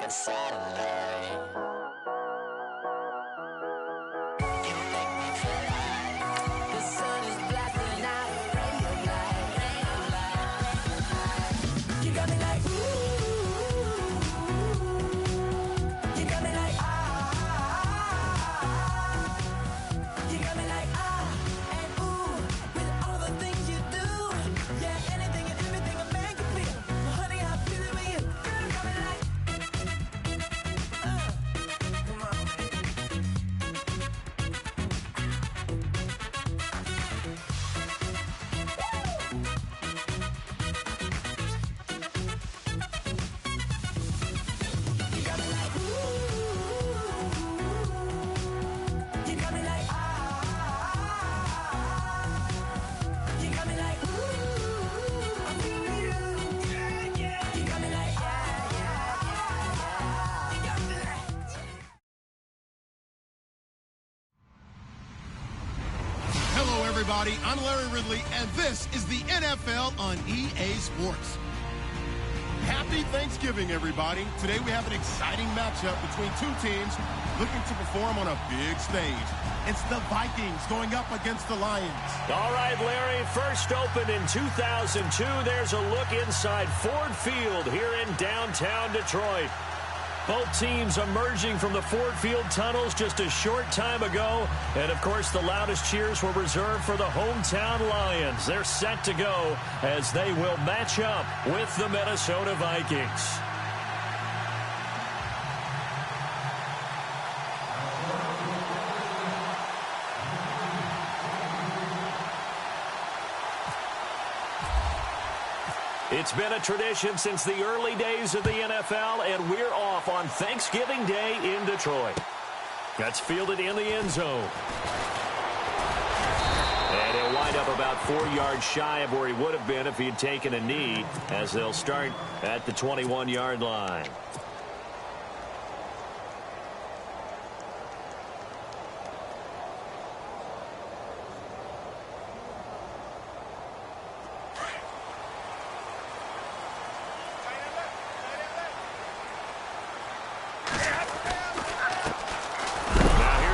a satellite. You make me feel like the sun is blasting out a ray of light, ray of light, ray of light. You got me like ooh, you got me like ah, you got me like ah and ooh with all the things you do. Yeah, anything and everything a man can feel. Well, honey, I feel it with you. Girl, you got me like come on, baby. You got me like ooh, you got me like ah, you got me like ooh, I feel you, yeah, yeah. You got me like yeah, yeah, yeah. You got me like. Hello, everybody. I'm Larry Ridley, and this is the NFL on EA Sports. Happy Thanksgiving, everybody. Today we have an exciting matchup between two teams looking to perform on a big stage. It's the Vikings going up against the Lions. All right, Larry, first opened in 2002. There's a look inside Ford Field here in downtown Detroit. Both teams emerging from the Ford Field tunnels just a short time ago. And, of course, the loudest cheers were reserved for the hometown Lions. They're set to go as they will match up with the Minnesota Vikings. It's been a tradition since the early days of the NFL, and we're off on Thanksgiving Day in Detroit. That's fielded in the end zone. And he'll wind up about 4 yards shy of where he would have been if he had taken a knee, as they'll start at the 21-yard line.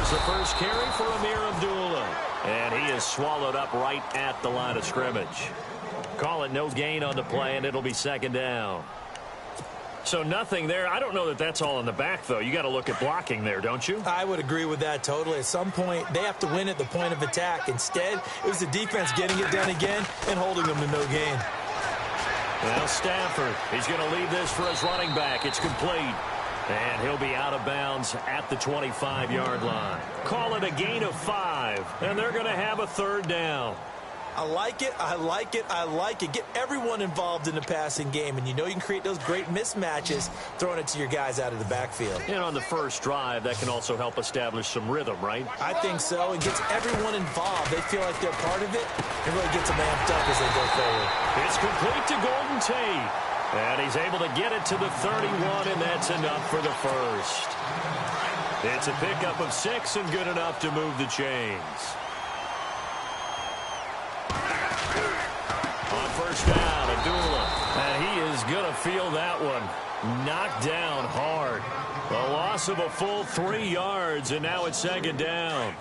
The first carry for Amir Abdullah. And he is swallowed up right at the line of scrimmage. Call it no gain on the play, and it'll be second down. So nothing there. I don't know that that's all in the back, though. You got to look at blocking there, don't you? I would agree with that totally. At some point, they have to win at the point of attack. Instead, it was the defense getting it done again and holding them to no gain. Well, Stafford, he's going to lead this for his running back. It's complete. And he'll be out of bounds at the 25-yard line. Call it a gain of 5, and they're going to have a third down. I like it, I like it, I like it. Get everyone involved in the passing game, and you know you can create those great mismatches throwing it to your guys out of the backfield. And on the first drive, that can also help establish some rhythm, right? I think so. It gets everyone involved. They feel like they're part of it. It really gets them amped up as they go forward. It's complete to Golden Tate. And he's able to get it to the 31, and that's enough for the first. It's a pickup of 6 and good enough to move the chains. On first down, Abdullah. And he is going to feel that one. Knocked down hard. A loss of a full 3 yards, and now it's second down.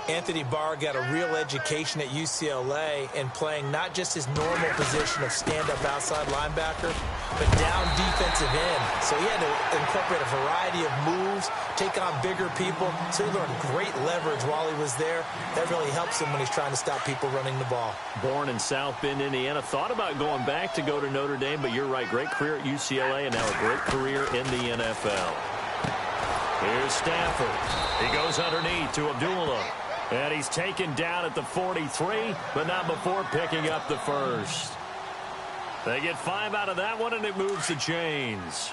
Anthony Barr got a real education at UCLA in playing not just his normal position of stand-up outside linebacker, but down defensive end. So he had to incorporate a variety of moves, take on bigger people. So he learned great leverage while he was there. That really helps him when he's trying to stop people running the ball. Born in South Bend, Indiana. Thought about going back to go to Notre Dame, but you're right. Great career at UCLA and now a great career in the NFL. Here's Stafford. He goes underneath to Abdullah. And he's taken down at the 43, but not before picking up the first. They get 5 out of that one, and it moves the chains.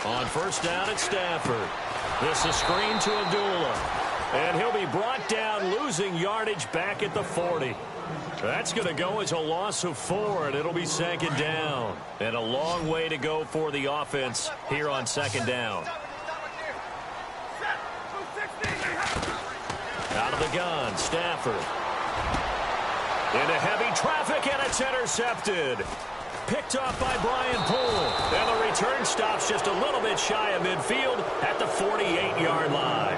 On first down, it's Stafford. This is screen to Abdullah. And he'll be brought down, losing yardage back at the 40. That's going to go as a loss of 4, and it'll be second down. And a long way to go for the offense here on second down. Out of the gun, Stafford. Into heavy traffic, and it's intercepted. Picked off by Brian Poole. And the return stops just a little bit shy of midfield at the 48-yard line.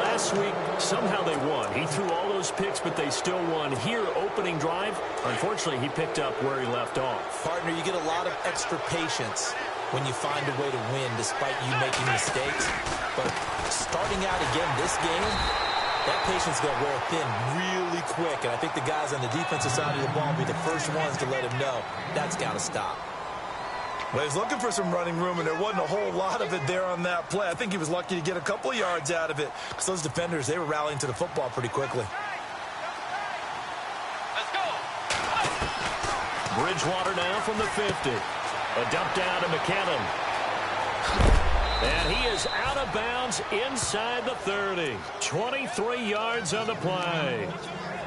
Last week, somehow they won. He threw all those picks, but they still won. Here, opening drive, unfortunately, he picked up where he left off. Partner, you get a lot of extra patience when you find a way to win despite you making mistakes. But starting out again this game, that patience is going to wear thin really quick. And I think the guys on the defensive side of the ball will be the first ones to let him know that's got to stop. Well, he's looking for some running room, and there wasn't a whole lot of it there on that play. I think he was lucky to get a couple of yards out of it because those defenders, they were rallying to the football pretty quickly. Let's go. Bridgewater now from the 50. A dump down to McKinnon. And he is out of bounds inside the 30. 23 yards on the play.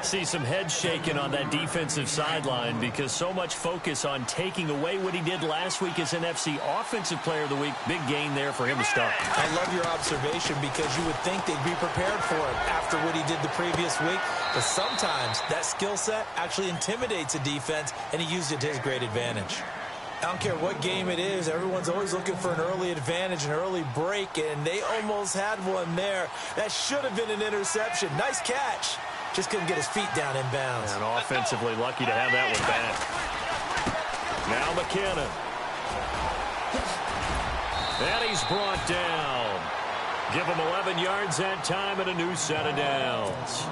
See some head shaking on that defensive sideline because so much focus on taking away what he did last week as NFC Offensive Player of the Week. Big gain there for him to start. I love your observation because you would think they'd be prepared for it after what he did the previous week. But sometimes that skill set actually intimidates a defense, and he used it to his great advantage. I don't care what game it is, everyone's always looking for an early advantage, an early break, and they almost had one there. That should have been an interception. Nice catch. Just couldn't get his feet down in bounds. And offensively lucky to have that one back. Now McKinnon. And he's brought down. Give him 11 yards that time and a new set of downs.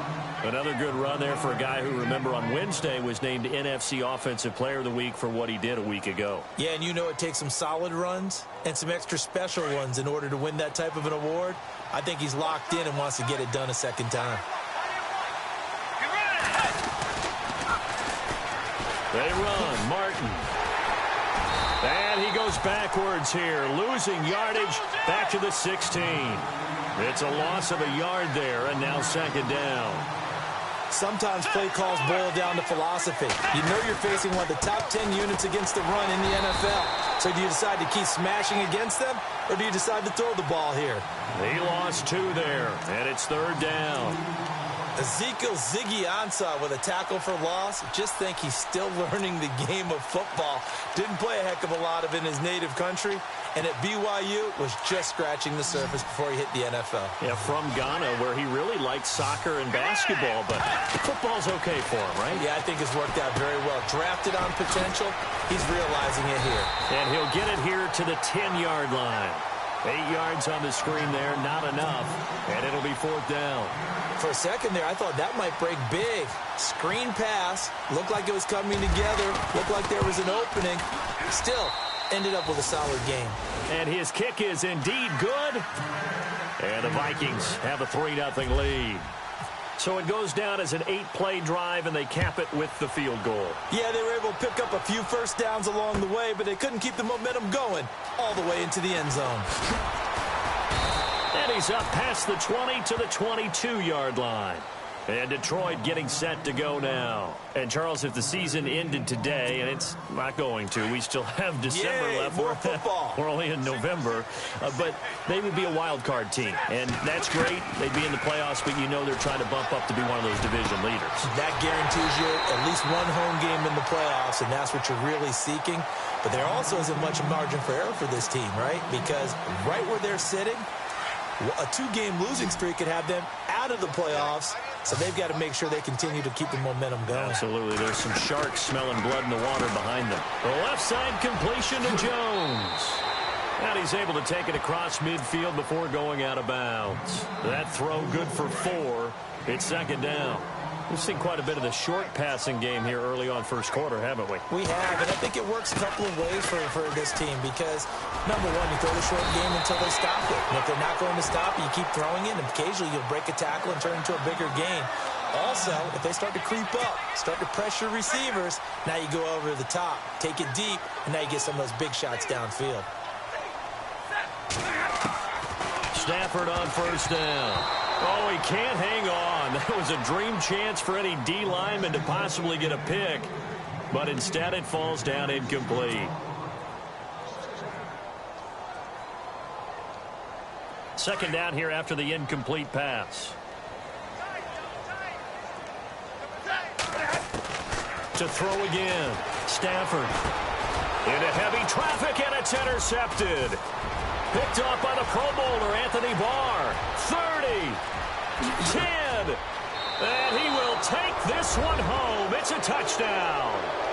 Another good run there for a guy who, remember, on Wednesday was named NFC Offensive Player of the Week for what he did a week ago. Yeah, and you know it takes some solid runs and some extra special ones in order to win that type of an award. I think he's locked in and wants to get it done a second time. They run. Martin. And he goes backwards here, losing yardage back to the 16. It's a loss of a yard there, and now second down. Sometimes play calls boil down to philosophy. You know you're facing one of the top 10 units against the run in the NFL. So do you decide to keep smashing against them, or do you decide to throw the ball here? He lost 2 there, and it's third down. Ezekiel Ziggy Ansah with a tackle for loss. Just think he's still learning the game of football. Didn't play a heck of a lot of it in his native country. And at BYU was just scratching the surface before he hit the NFL. Yeah, from Ghana, where he really liked soccer and basketball, but football's okay for him, right? Yeah, I think it's worked out very well. Drafted on potential, he's realizing it here. And he'll get it here to the 10-yard line. 8 yards on the screen there, not enough, and it'll be fourth down. For a second there, I thought that might break big. Screen pass, looked like it was coming together, looked like there was an opening. Still, ended up with a solid game. And his kick is indeed good. And the Vikings have a 3-0 lead. So it goes down as an 8-play drive, and they cap it with the field goal. Yeah, they were able to pick up a few first downs along the way, but they couldn't keep the momentum going all the way into the end zone. And he's up past the 20 to the 22-yard line. And Detroit getting set to go now. And, Charles, if the season ended today, and it's not going to, we still have December left. More football. We're only in November. But they would be a wild card team. And that's great. They'd be in the playoffs, but you know they're trying to bump up to be one of those division leaders. That guarantees you at least one home game in the playoffs, and that's what you're really seeking. But there also isn't much margin for error for this team, right? Because right where they're sitting, a 2-game losing streak could have them out of the playoffs. So they've got to make sure they continue to keep the momentum going. Absolutely. There's some sharks smelling blood in the water behind them. The left side completion to Jones. And he's able to take it across midfield before going out of bounds. That throw good for 4. It's second down. We've seen quite a bit of the short passing game here early on first quarter, haven't we? We have, and I think it works a couple of ways for this team because, number one, you throw the short game until they stop it. And if they're not going to stop it, you keep throwing it, and occasionally you'll break a tackle and turn it into a bigger gain. Also, if they start to creep up, start to pressure receivers, now you go over the top, take it deep, and now you get some of those big shots downfield. Stafford on first down. Oh, he can't hang on. That was a dream chance for any D lineman to possibly get a pick. But instead it falls down incomplete. Second down here after the incomplete pass. To throw again. Stafford. Into heavy traffic, and it's intercepted. Picked off by the Pro Bowler, Anthony Barr. 30. 10. And he will take this one home. It's a touchdown.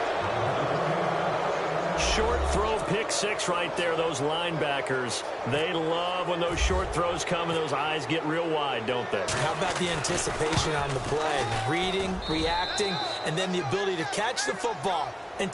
Short throw, pick six right there. Those linebackers, they love when those short throws come and those eyes get real wide, don't they? How about the anticipation on the play? Reading, reacting, and then the ability to catch the football and